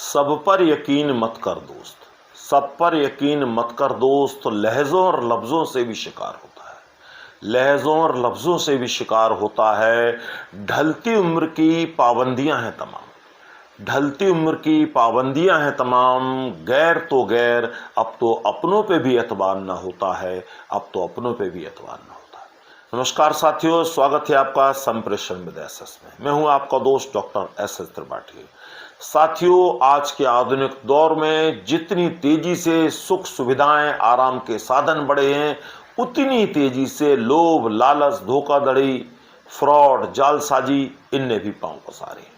सब पर यकीन मत कर दोस्त, सब पर यकीन मत कर दोस्त। लहजों और लफ्ज़ों से भी शिकार होता है, लहजों और लफ्ज़ों से भी शिकार होता है। ढलती उम्र की पाबंदियां हैं तमाम, ढलती उम्र की पाबंदियां हैं तमाम। गैर तो गैर, अब तो अपनों पे भी एतबार ना होता है, अब तो अपनों पे भी एतबार ना होता है। नमस्कार साथियों, स्वागत है आपका संप्रेषण विद एसएस में। मैं हूं आपका दोस्त डॉक्टर एसएस त्रिपाठी। साथियों, आज के आधुनिक दौर में जितनी तेजी से सुख सुविधाएं, आराम के साधन बढ़े हैं, उतनी तेजी से लोभ, लालच, धोखाधड़ी, फ्रॉड, जालसाजी इनने भी पांव पसारे हैं।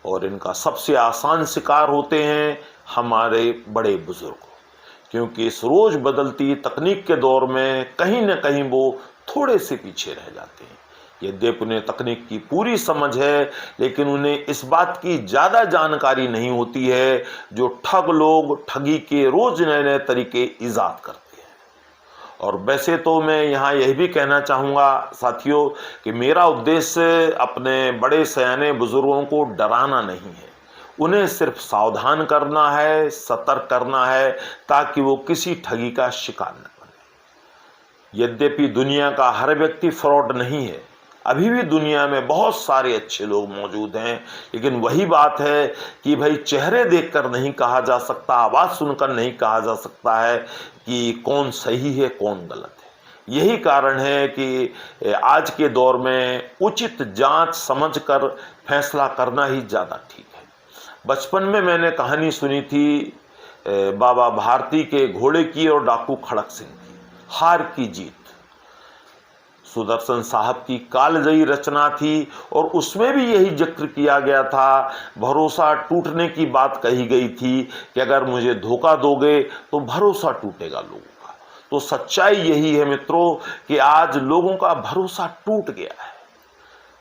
और इनका सबसे आसान शिकार होते हैं हमारे बड़े बुजुर्ग, क्योंकि इस रोज बदलती तकनीक के दौर में कहीं न कहीं वो थोड़े से पीछे रह जाते हैं। यद्यपि उन्हें तकनीक की पूरी समझ है, लेकिन उन्हें इस बात की ज़्यादा जानकारी नहीं होती है जो ठग लोग ठगी के रोज नए नए तरीके ईजाद करते हैं। और वैसे तो मैं यहाँ यही भी कहना चाहूँगा साथियों कि मेरा उद्देश्य अपने बड़े सयाने बुजुर्गों को डराना नहीं है, उन्हें सिर्फ सावधान करना है, सतर्क करना है, ताकि वो किसी ठगी का शिकार न बने। यद्यपि दुनिया का हर व्यक्ति फ्रॉड नहीं है, अभी भी दुनिया में बहुत सारे अच्छे लोग मौजूद हैं, लेकिन वही बात है कि भाई चेहरे देखकर नहीं कहा जा सकता, आवाज़ सुनकर नहीं कहा जा सकता है कि कौन सही है कौन गलत है। यही कारण है कि आज के दौर में उचित जांच समझकर फैसला करना ही ज़्यादा ठीक है। बचपन में मैंने कहानी सुनी थी बाबा भारती के घोड़े की और डाकू खड़क सिंह की, हार की जीत। सुदर्शन साहब की कालजयी रचना थी और उसमें भी यही जिक्र किया गया था, भरोसा टूटने की बात कही गई थी कि अगर मुझे धोखा दोगे तो भरोसा टूटेगा लोगों का। तो सच्चाई यही है मित्रों कि आज लोगों का भरोसा टूट गया है,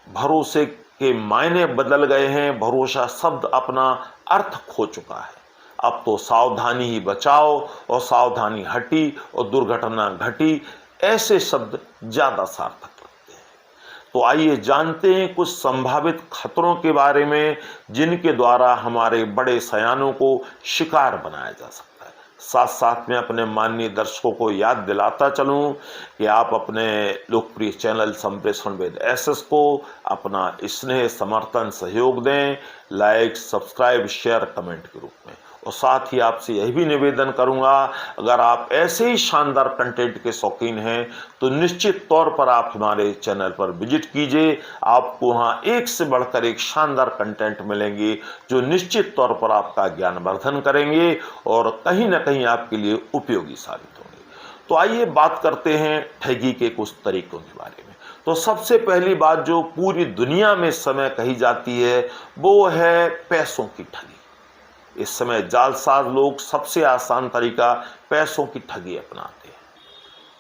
भरोसे के मायने बदल गए हैं, भरोसा शब्द अपना अर्थ खो चुका है। अब तो सावधानी ही बचाओ और सावधानी हटी और दुर्घटना घटी, ऐसे शब्द ज्यादा सार्थक लगते हैं। तो आइए जानते हैं कुछ संभावित खतरों के बारे में जिनके द्वारा हमारे बड़े सयानों को शिकार बनाया जा सकता है। साथ साथ में अपने माननीय दर्शकों को याद दिलाता चलूं कि आप अपने लोकप्रिय चैनल संप्रेषण विद एसएस को अपना स्नेह, समर्थन, सहयोग दें, लाइक, सब्सक्राइब, शेयर, कमेंट के रूप में। और साथ ही आपसे यही भी निवेदन करूंगा, अगर आप ऐसे ही शानदार कंटेंट के शौकीन हैं तो निश्चित तौर पर आप हमारे चैनल पर विजिट कीजिए। आपको वहाँ एक से बढ़कर एक शानदार कंटेंट मिलेंगे जो निश्चित तौर पर आपका ज्ञानवर्धन करेंगे और कहीं ना कहीं आपके लिए उपयोगी साबित होंगे। तो आइए बात करते हैं ठगी के कुछ तरीकों के बारे में। तो सबसे पहली बात जो पूरी दुनिया में इस समय कही जाती है वो है पैसों की ठगी। इस समय जालसाज लोग सबसे आसान तरीका पैसों की ठगी अपनाते हैं।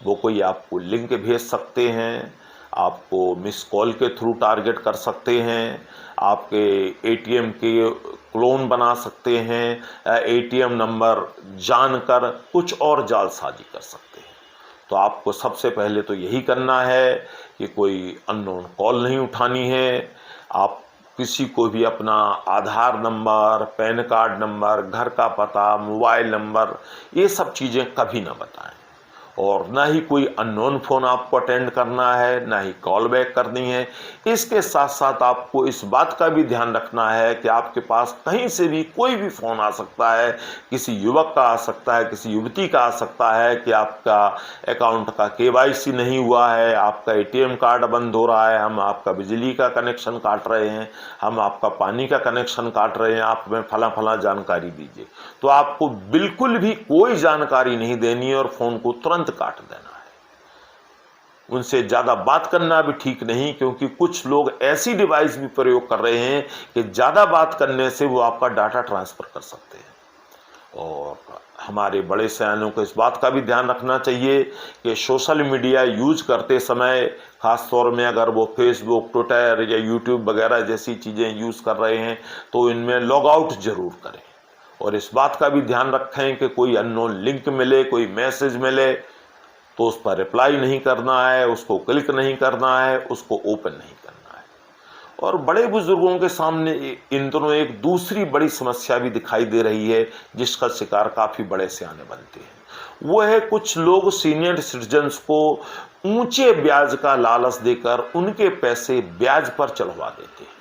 वो कोई आपको लिंक भेज सकते हैं, आपको मिस कॉल के थ्रू टारगेट कर सकते हैं, आपके एटीएम के क्लोन बना सकते हैं, एटीएम नंबर जानकर कुछ और जालसाजी कर सकते हैं। तो आपको सबसे पहले तो यही करना है कि कोई अननोन कॉल नहीं उठानी है। आप किसी को भी अपना आधार नंबर, पैन कार्ड नंबर, घर का पता, मोबाइल नंबर, ये सब चीज़ें कभी ना बताएं। और ना ही कोई अननोन फ़ोन आपको अटेंड करना है, ना ही कॉल बैक करनी है। इसके साथ साथ आपको इस बात का भी ध्यान रखना है कि आपके पास कहीं से भी कोई भी फ़ोन आ सकता है, किसी युवक का आ सकता है, किसी युवती का आ सकता है कि आपका अकाउंट का केवाईसी नहीं हुआ है, आपका एटीएम कार्ड बंद हो रहा है, हम आपका बिजली का कनेक्शन काट रहे हैं, हम आपका पानी का कनेक्शन काट रहे हैं, आप हमें फला फला जानकारी दीजिए। तो आपको बिल्कुल भी कोई जानकारी नहीं देनी है और फ़ोन को तुरंत काट देना है। उनसे ज्यादा बात करना भी ठीक नहीं, क्योंकि कुछ लोग ऐसी डिवाइस भी प्रयोग कर रहे हैं कि ज्यादा बात करने से वो आपका डाटा ट्रांसफर कर सकते हैं। और हमारे बड़े सयानों को इस बात का भी ध्यान रखना चाहिए कि सोशल मीडिया यूज करते समय, खास तौर में अगर वो फेसबुक, ट्विटर या यूट्यूब वगैरह जैसी चीजें यूज कर रहे हैं तो इनमें लॉग आउट जरूर करें। और इस बात का भी ध्यान रखें कि कोई अननोन लिंक मिले, कोई मैसेज मिले तो उस पर रिप्लाई नहीं करना है, उसको क्लिक नहीं करना है, उसको ओपन नहीं करना है। और बड़े बुजुर्गों के सामने इन दोनों एक दूसरी बड़ी समस्या भी दिखाई दे रही है, जिसका शिकार काफ़ी बड़े सियाने बनते हैं। वो है कुछ लोग सीनियर सिटीजन्स को ऊंचे ब्याज का लालच देकर उनके पैसे ब्याज पर चढ़वा देते हैं।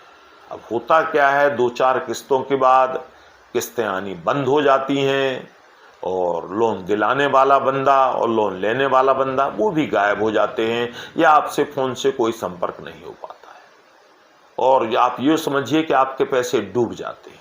अब होता क्या है, 2-4 किस्तों के बाद किस्तें आनी बंद हो जाती हैं और लोन दिलाने वाला बंदा और लोन लेने वाला बंदा वो भी गायब हो जाते हैं, या आपसे फ़ोन से कोई संपर्क नहीं हो पाता है, और आप ये समझिए कि आपके पैसे डूब जाते हैं।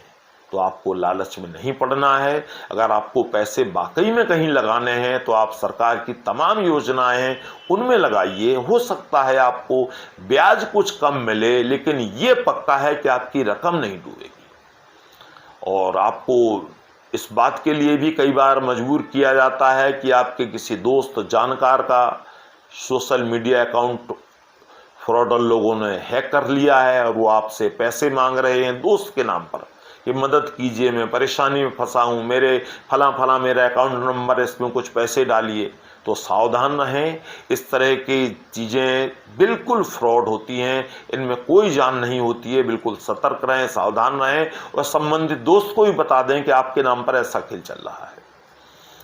तो आपको लालच में नहीं पड़ना है। अगर आपको पैसे वाकई में कहीं लगाने हैं तो आप सरकार की तमाम योजनाएं हैं उनमें लगाइए। हो सकता है आपको ब्याज कुछ कम मिले, लेकिन ये पक्का है कि आपकी रकम नहीं डूबेगी। और आपको इस बात के लिए भी कई बार मजबूर किया जाता है कि आपके किसी दोस्त जानकार का सोशल मीडिया अकाउंट फ्रॉडर लोगों ने हैक कर लिया है और वो आपसे पैसे मांग रहे हैं दोस्त के नाम पर कि मदद कीजिए, मैं परेशानी में फंसा हूँ, मेरे फला मेरा अकाउंट नंबर है, इसमें कुछ पैसे डालिए। तो सावधान रहें, इस तरह की चीज़ें बिल्कुल फ्रॉड होती हैं, इनमें कोई जान नहीं होती है। बिल्कुल सतर्क रहें, सावधान रहें और संबंधित दोस्त को भी बता दें कि आपके नाम पर ऐसा खेल चल रहा है।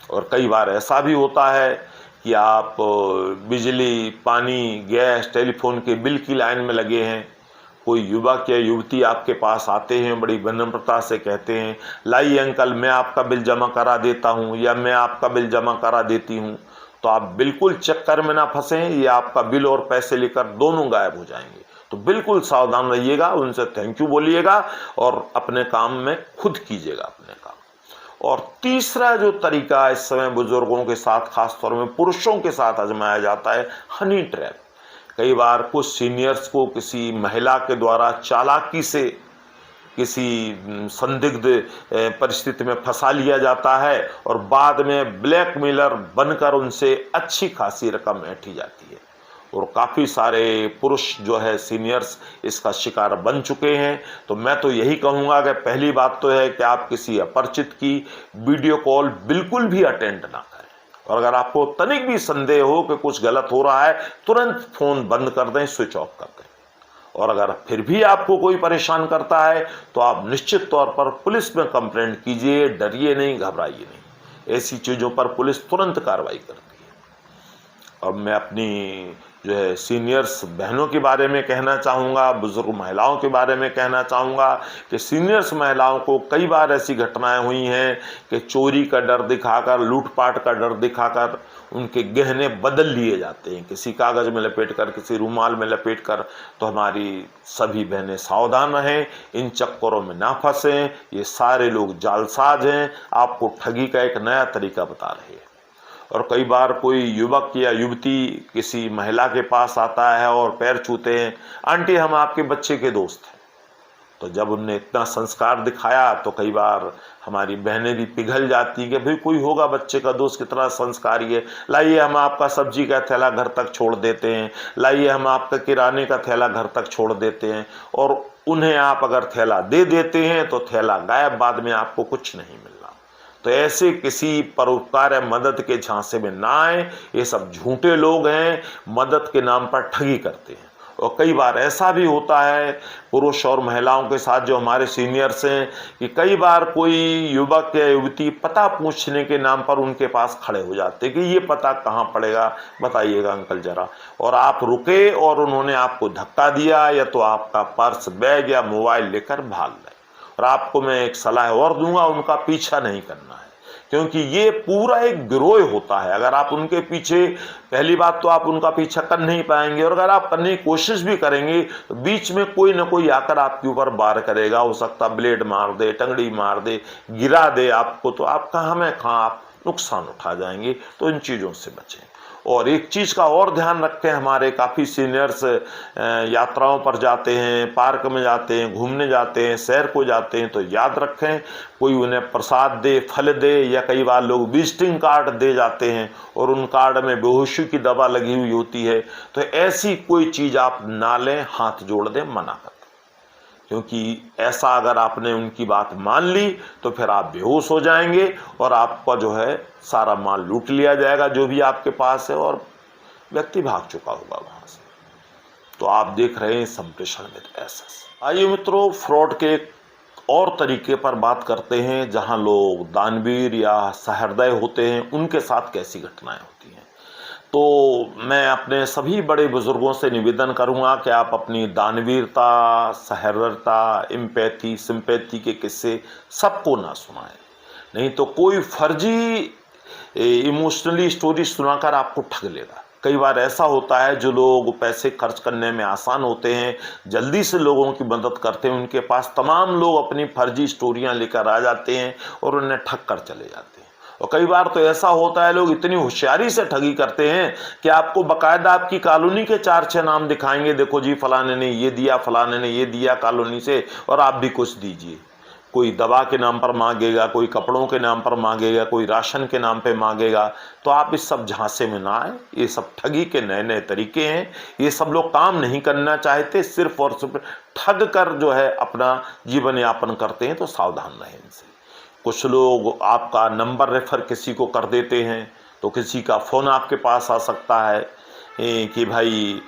और कई बार ऐसा भी होता है कि आप बिजली, पानी, गैस, टेलीफोन के बिल की लाइन में लगे हैं, कोई युवक या युवती आपके पास आते हैं, बड़ी विनम्रता से कहते हैं, लाइए अंकल मैं आपका बिल जमा करा देता हूं या मैं आपका बिल जमा करा देती हूं। तो आप बिल्कुल चक्कर में ना फंसें, ये आपका बिल और पैसे लेकर दोनों गायब हो जाएंगे। तो बिल्कुल सावधान रहिएगा, उनसे थैंक यू बोलिएगा और अपने काम में खुद कीजिएगा अपने काम। और तीसरा जो तरीका इस समय बुजुर्गों के साथ, खासतौर में पुरुषों के साथ आजमाया जाता है, हनी ट्रैप। कई बार कुछ सीनियर्स को किसी महिला के द्वारा चालाकी से किसी संदिग्ध परिस्थिति में फंसा लिया जाता है और बाद में ब्लैकमेलर बनकर उनसे अच्छी खासी रकम ऐंठी जाती है। और काफ़ी सारे पुरुष जो है सीनियर्स इसका शिकार बन चुके हैं। तो मैं तो यही कहूँगा कि पहली बात तो है कि आप किसी अपरिचित की वीडियो कॉल बिल्कुल भी अटेंड ना करें, और अगर आपको तनिक भी संदेह हो कि कुछ गलत हो रहा है तुरंत फ़ोन बंद कर दें, स्विच ऑफ कर दें। और अगर फिर भी आपको कोई परेशान करता है तो आप निश्चित तौर पर पुलिस में कंप्लेंट कीजिए, डरिए नहीं, घबराइए नहीं। ऐसी चीज़ों पर पुलिस तुरंत कार्रवाई करती है। अब मैं अपनी जो है सीनियर्स बहनों के बारे में कहना चाहूँगा, बुजुर्ग महिलाओं के बारे में कहना चाहूँगा कि सीनियर्स महिलाओं को कई बार ऐसी घटनाएं हुई हैं कि चोरी का डर दिखाकर, लूटपाट का डर दिखाकर उनके गहने बदल लिए जाते हैं, किसी कागज़ में लपेटकर, किसी रुमाल में लपेटकर। तो हमारी सभी बहनें सावधान रहें, इन चक्करों में ना फंसें। ये सारे लोग जालसाज हैं, आपको ठगी का एक नया तरीका बता रहे हैं। और कई बार कोई युवक या युवती किसी महिला के पास आता है और पैर छूते हैं, आंटी हम आपके बच्चे के दोस्त हैं। तो जब उनने इतना संस्कार दिखाया तो कई बार हमारी बहनें भी पिघल जाती कि भाई कोई होगा बच्चे का दोस्त, कितना संस्कारी है, लाइए हम आपका सब्जी का थैला घर तक छोड़ देते हैं, लाइए हम आपका किराने का थैला घर तक छोड़ देते हैं। और उन्हें आप अगर थैला दे देते हैं तो थैला गायब, बाद में आपको कुछ नहीं मिलना। तो ऐसे किसी परोपकार या मदद के झांसे में ना आए, ये सब झूठे लोग हैं, मदद के नाम पर ठगी करते हैं। और कई बार ऐसा भी होता है पुरुष और महिलाओं के साथ जो हमारे सीनियर्स हैं कि कई बार कोई युवक या युवती पता पूछने के नाम पर उनके पास खड़े हो जाते कि ये पता कहाँ पड़ेगा, बताइएगा अंकल ज़रा। और आप रुके और उन्होंने आपको धक्का दिया या तो आपका पर्स, बैग या मोबाइल लेकर भाग गए। और आपको मैं एक सलाह और दूंगा, उनका पीछा नहीं करना है, क्योंकि ये पूरा एक गिरोह होता है। अगर आप उनके पीछे, पहली बात तो आप उनका पीछा कर नहीं पाएंगे, और अगर आप करने की कोशिश भी करेंगे तो बीच में कोई ना कोई आकर आपके ऊपर वार करेगा। हो सकता ब्लेड मार दे, टंगड़ी मार दे, गिरा दे आपको, तो आप कहाँ में कहाँ आप नुकसान उठा जाएंगे। तो इन चीज़ों से बचें। और एक चीज़ का और ध्यान रखें, हमारे काफ़ी सीनियर्स यात्राओं पर जाते हैं, पार्क में जाते हैं, घूमने जाते हैं, सैर को जाते हैं, तो याद रखें कोई उन्हें प्रसाद दे, फल दे, या कई बार लोग विजिटिंग कार्ड दे जाते हैं और उन कार्ड में बेहोशी की दवा लगी हुई होती है। तो ऐसी कोई चीज़ आप ना लें, हाथ जोड़ दें, मना कर दें। क्योंकि ऐसा अगर आपने उनकी बात मान ली तो फिर आप बेहोश हो जाएंगे और आपका जो है सारा माल लूट लिया जाएगा जो भी आपके पास है, और व्यक्ति भाग चुका होगा वहाँ से। तो आप देख रहे हैं संप्रेषण विद एसएस। आइए मित्रों, फ्रॉड के एक और तरीके पर बात करते हैं जहां लोग दानवीर या सहृदय होते हैं, उनके साथ कैसी घटनाएं होती हैं। तो मैं अपने सभी बड़े बुजुर्गों से निवेदन करूंगा कि आप अपनी दानवीरता, सहृदयता, एम्पैथी, सिंपैथी के किस्से सबको ना सुनाएं, नहीं तो कोई फर्जी इमोशनली स्टोरी सुनाकर आपको ठग लेगा। कई बार ऐसा होता है, जो लोग पैसे खर्च करने में आसान होते हैं, जल्दी से लोगों की मदद करते हैं, उनके पास तमाम लोग अपनी फर्जी स्टोरियां लेकर आ जाते हैं और उन्हें ठग कर चले जाते हैं। और कई बार तो ऐसा होता है, लोग इतनी होशियारी से ठगी करते हैं कि आपको बकायदा आपकी कॉलोनी के 4-6 नाम दिखाएंगे, देखो जी फलाने ने ये दिया, फलाने ने ये दिया कॉलोनी से, और आप भी कुछ दीजिए। कोई दवा के नाम पर मांगेगा, कोई कपड़ों के नाम पर मांगेगा, कोई राशन के नाम पे मांगेगा। तो आप इस सब झांसे में ना आए, ये सब ठगी के नए नए तरीके हैं। ये सब लोग काम नहीं करना चाहते, सिर्फ और सिर्फ ठग कर जो है अपना जीवन यापन करते हैं, तो सावधान रहें इनसे। कुछ लोग आपका नंबर रेफर किसी को कर देते हैं, तो किसी का फ़ोन आपके पास आ सकता है कि भाई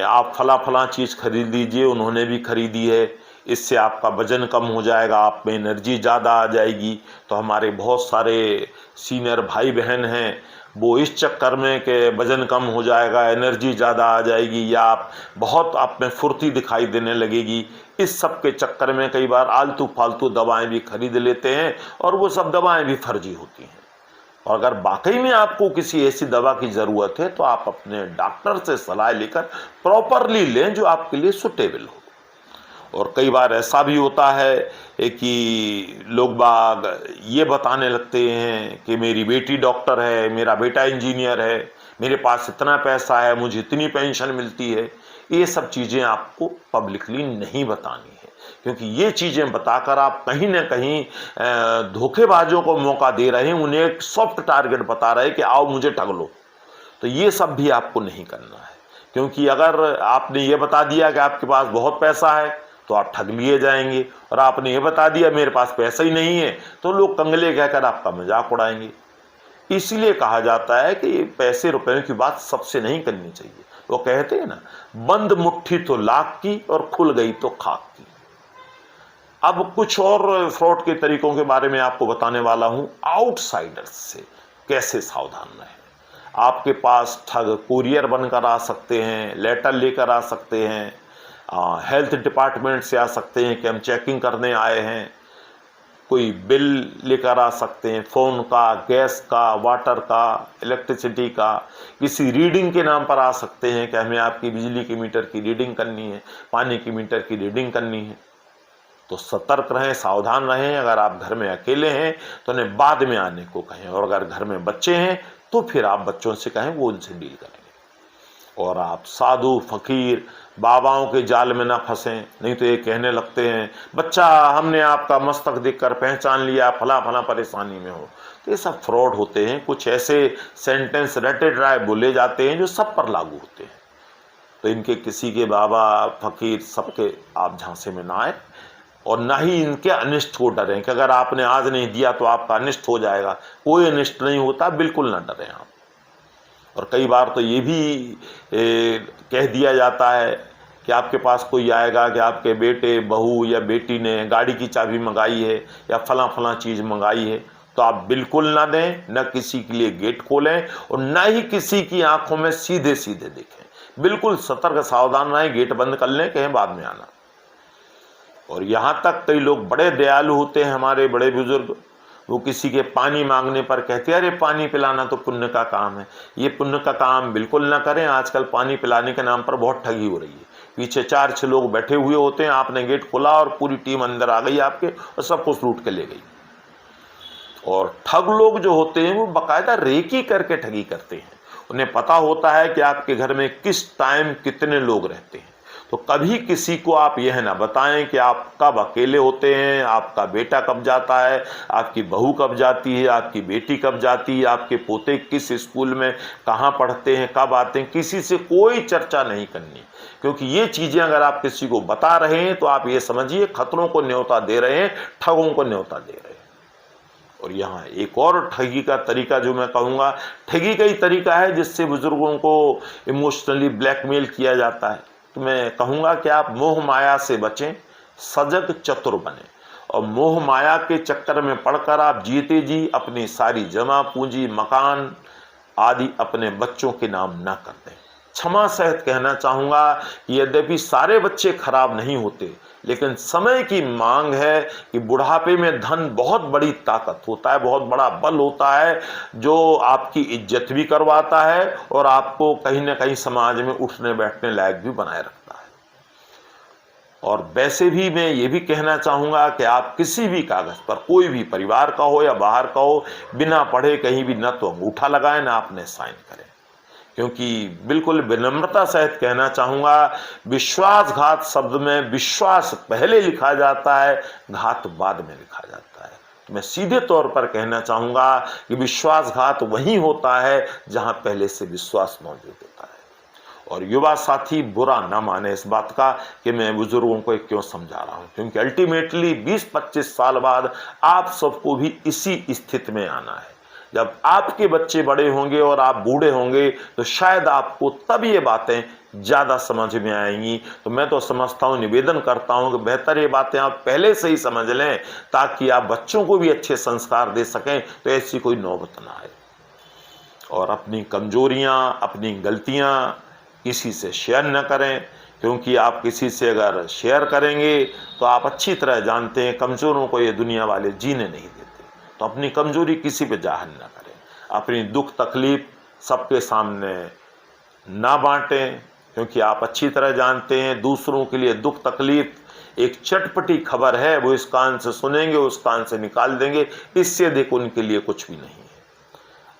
आप फला फला चीज़ खरीद लीजिए, उन्होंने भी खरीदी है, इससे आपका वजन कम हो जाएगा, आप में एनर्जी ज़्यादा आ जाएगी। तो हमारे बहुत सारे सीनियर भाई बहन हैं, वो इस चक्कर में कि वजन कम हो जाएगा, एनर्जी ज़्यादा आ जाएगी, या आप में फुर्ती दिखाई देने लगेगी, इस सब के चक्कर में कई बार आलतू फालतू दवाएं भी खरीद लेते हैं, और वो सब दवाएं भी फर्जी होती हैं। और अगर वाकई में आपको किसी ऐसी दवा की ज़रूरत है, तो आप अपने डॉक्टर से सलाह लेकर प्रॉपरली लें, जो आपके लिए सुटेबल हो। और कई बार ऐसा भी होता है कि लोग बाग ये बताने लगते हैं कि मेरी बेटी डॉक्टर है, मेरा बेटा इंजीनियर है, मेरे पास इतना पैसा है, मुझे इतनी पेंशन मिलती है। ये सब चीज़ें आपको पब्लिकली नहीं बतानी है, क्योंकि ये चीज़ें बताकर आप कहीं ना कहीं धोखेबाजों को मौका दे रहे हैं, उन्हें एक सॉफ्ट टारगेट बता रहे हैं कि आओ मुझे ठग लो। तो ये सब भी आपको नहीं करना है, क्योंकि अगर आपने ये बता दिया कि आपके पास बहुत पैसा है, तो आप ठग लिए जाएंगे। और आपने ये बता दिया मेरे पास पैसा ही नहीं है, तो लोग कंगले कहकर आपका मजाक उड़ाएंगे। इसीलिए कहा जाता है कि पैसे रुपए की बात सबसे नहीं करनी चाहिए। वो कहते हैं ना, बंद मुट्ठी तो लाख की और खुल गई तो खाक की। अब कुछ और फ्रॉड के तरीकों के बारे में आपको बताने वाला हूं, आउटसाइडर्स से कैसे सावधान रहें। आपके पास ठग कुरियर बनकर आ सकते हैं, लेटर लेकर आ सकते हैं, हेल्थ डिपार्टमेंट से आ सकते हैं कि हम चेकिंग करने आए हैं, कोई बिल लेकर आ सकते हैं, फ़ोन का, गैस का, वाटर का, इलेक्ट्रिसिटी का, किसी रीडिंग के नाम पर आ सकते हैं कि हमें आपकी बिजली के मीटर की रीडिंग करनी है, पानी की मीटर की रीडिंग करनी है। तो सतर्क रहें, सावधान रहें। अगर आप घर में अकेले हैं तो उन्हें बाद में आने को कहें, और अगर घर में बच्चे हैं तो फिर आप बच्चों से कहें, वो उनसे डील करेंगे। और आप साधु फकीर बाबाओं के जाल में ना फंसें, नहीं तो ये कहने लगते हैं, बच्चा हमने आपका मस्तक देखकर पहचान लिया, फला फला परेशानी में हो। तो ये सब फ्रॉड होते हैं। कुछ ऐसे सेंटेंस रटे ड्राई बोले जाते हैं जो सब पर लागू होते हैं। तो इनके किसी के बाबा फकीर सबके आप झांसे में ना आए, और ना ही इनके अनिष्ट को डरें कि अगर आपने आज नहीं दिया तो आपका अनिष्ट हो जाएगा। कोई अनिष्ट नहीं होता, बिल्कुल ना डरें आप। और कई बार तो ये भी कह दिया जाता है कि आपके पास कोई आएगा कि आपके बेटे, बहू या बेटी ने गाड़ी की चाबी मंगाई है या फला फला चीज़ मंगाई है, तो आप बिल्कुल ना दें, न किसी के लिए गेट खोलें, और न ही किसी की आंखों में सीधे सीधे देखें। बिल्कुल सतर्क सावधान रहें, गेट बंद कर लें, कहें बाद में आना। और यहाँ तक कई लोग बड़े दयालु होते हैं, हमारे बड़े बुजुर्ग, वो किसी के पानी मांगने पर कहते हैं, अरे पानी पिलाना तो पुण्य का काम है। ये पुण्य का काम बिल्कुल ना करें। आजकल पानी पिलाने के नाम पर बहुत ठगी हो रही है। पीछे 4-6 लोग बैठे हुए होते हैं, आपने गेट खोला और पूरी टीम अंदर आ गई आपके, और सब कुछ लूट के ले गई। और ठग लोग जो होते हैं वो बाकायदा रेकी करके ठगी करते हैं। उन्हें पता होता है कि आपके घर में किस टाइम कितने लोग रहते हैं। तो कभी किसी को आप यह ना बताएं कि आप कब अकेले होते हैं, आपका बेटा कब जाता है, आपकी बहू कब जाती है, आपकी बेटी कब जाती है, आपके पोते किस स्कूल में कहाँ पढ़ते हैं, कब आते हैं। किसी से कोई चर्चा नहीं करनी, क्योंकि ये चीज़ें अगर आप किसी को बता रहे हैं तो आप ये समझिए खतरों को न्योता दे रहे हैं, ठगों को न्योता दे रहे हैं। और यहाँ एक और ठगी का तरीका जो मैं कहूँगा, ठगी का ही तरीका है जिससे बुजुर्गों को इमोशनली ब्लैकमेल किया जाता है। तो मैं कहूँगा कि आप मोह माया से बचें, सजग चतुर बने, और मोह माया के चक्कर में पड़कर आप जीते जी अपनी सारी जमा पूंजी, मकान आदि अपने बच्चों के नाम ना कर दें। क्षमा सहित कहना चाहूँगा कि यद्यपि सारे बच्चे खराब नहीं होते, लेकिन समय की मांग है कि बुढ़ापे में धन बहुत बड़ी ताकत होता है, बहुत बड़ा बल होता है, जो आपकी इज्जत भी करवाता है और आपको कहीं ना कहीं समाज में उठने बैठने लायक भी बनाए रखता है। और वैसे भी मैं ये भी कहना चाहूँगा कि आप किसी भी कागज़ पर, कोई भी परिवार का हो या बाहर का हो, बिना पढ़े कहीं भी न तो अंगूठा लगाएं, ना आपने साइन करें, क्योंकि बिल्कुल विनम्रता सहित कहना चाहूँगा, विश्वासघात शब्द में विश्वास पहले लिखा जाता है, घात बाद में लिखा जाता है। तो मैं सीधे तौर पर कहना चाहूँगा कि विश्वासघात वहीं होता है जहाँ पहले से विश्वास मौजूद होता है। और युवा साथी बुरा ना माने इस बात का कि मैं बुजुर्गों को क्यों समझा रहा हूँ, क्योंकि अल्टीमेटली 20-25 साल बाद आप सबको भी इसी स्थिति में आना है। जब आपके बच्चे बड़े होंगे और आप बूढ़े होंगे तो शायद आपको तब ये बातें ज़्यादा समझ में आएंगी। तो मैं तो समझता हूँ, निवेदन करता हूँ कि बेहतर ये बातें आप पहले से ही समझ लें, ताकि आप बच्चों को भी अच्छे संस्कार दे सकें, तो ऐसी कोई नौबत ना आए। और अपनी कमजोरियाँ, अपनी गलतियाँ किसी से शेयर न करें, क्योंकि आप किसी से अगर शेयर करेंगे तो आप अच्छी तरह जानते हैं कमज़ोरों को ये दुनिया वाले जीने नहीं देते। तो अपनी कमज़ोरी किसी पे जाहिर ना करें, अपनी दुख तकलीफ़ सबके सामने ना बांटें, क्योंकि आप अच्छी तरह जानते हैं दूसरों के लिए दुख तकलीफ़ एक चटपटी खबर है, वो इस कान से सुनेंगे उस कान से निकाल देंगे, इससे अधिक उनके लिए कुछ भी नहीं है।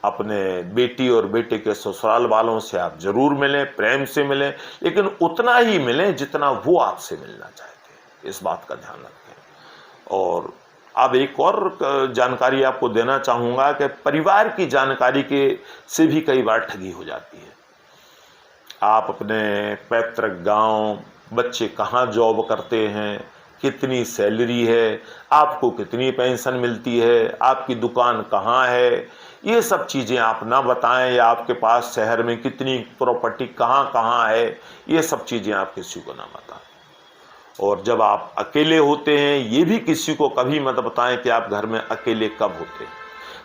अपने बेटी और बेटे के ससुराल वालों से आप जरूर मिलें, प्रेम से मिलें, लेकिन उतना ही मिलें जितना वो आपसे मिलना चाहते हैं, इस बात का ध्यान रखें। और अब एक और जानकारी आपको देना चाहूँगा कि परिवार की जानकारी के से भी कई बार ठगी हो जाती है। आप अपने पैतृक गांव, बच्चे कहाँ जॉब करते हैं, कितनी सैलरी है, आपको कितनी पेंशन मिलती है, आपकी दुकान कहाँ है, ये सब चीज़ें आप ना बताएं, या आपके पास शहर में कितनी प्रॉपर्टी कहाँ कहाँ है, ये सब चीज़ें आप किसी को ना बताएं। और जब आप अकेले होते हैं, ये भी किसी को कभी मत बताएं कि आप घर में अकेले कब होते हैं।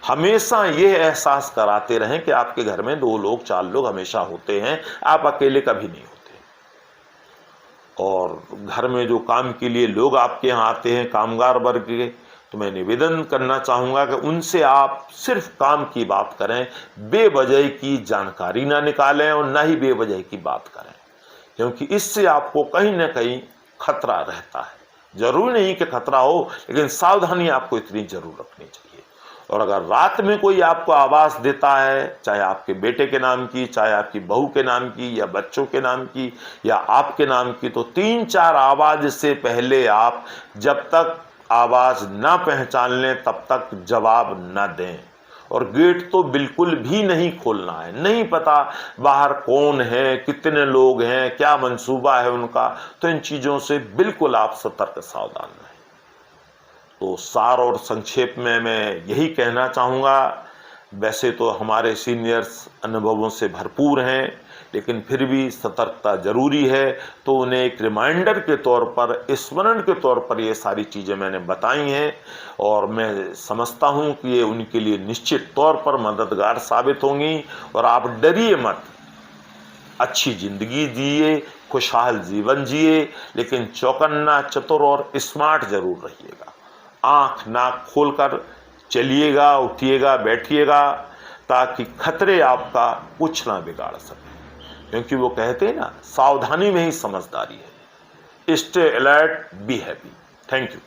हमेशा ये एहसास कराते रहें कि आपके घर में 2 लोग 4 लोग हमेशा होते हैं, आप अकेले कभी नहीं होते। और घर में जो काम के लिए लोग आपके यहाँ आते हैं, कामगार वर्ग के, तो मैं निवेदन करना चाहूँगा कि उनसे आप सिर्फ काम की बात करें, बेवजह की जानकारी ना निकालें और ना ही बेवजह की बात करें, क्योंकि इससे आपको कहीं ना कहीं खतरा रहता है। जरूरी नहीं कि खतरा हो, लेकिन सावधानी आपको इतनी जरूर रखनी चाहिए। और अगर रात में कोई आपको आवाज़ देता है, चाहे आपके बेटे के नाम की, चाहे आपकी बहू के नाम की, या बच्चों के नाम की, या आपके नाम की, तो 3-4 आवाज़ से पहले आप जब तक आवाज़ ना पहचान लें तब तक जवाब ना दें। और गेट तो बिल्कुल भी नहीं खोलना है। नहीं पता बाहर कौन है, कितने लोग हैं, क्या मंसूबा है उनका, तो इन चीज़ों से बिल्कुल आप सतर्क सावधान रहें। तो सार और संक्षेप में मैं यही कहना चाहूँगा, वैसे तो हमारे सीनियर्स अनुभवों से भरपूर हैं, लेकिन फिर भी सतर्कता जरूरी है। तो उन्हें एक रिमाइंडर के तौर पर, स्मरण के तौर पर ये सारी चीज़ें मैंने बताई हैं, और मैं समझता हूँ कि ये उनके लिए निश्चित तौर पर मददगार साबित होंगी। और आप डरिए मत, अच्छी ज़िंदगी जिए, खुशहाल जीवन जिए, लेकिन चौकन्ना, चतुर और स्मार्ट जरूर रहिएगा। आँख नाक खोलकर चलिएगा, उठिएगा, बैठिएगा, ताकि खतरे आपका कुछ ना बिगाड़ सके। क्योंकि वो कहते हैं ना, सावधानी में ही समझदारी है। Stay alert, be happy. Thank you.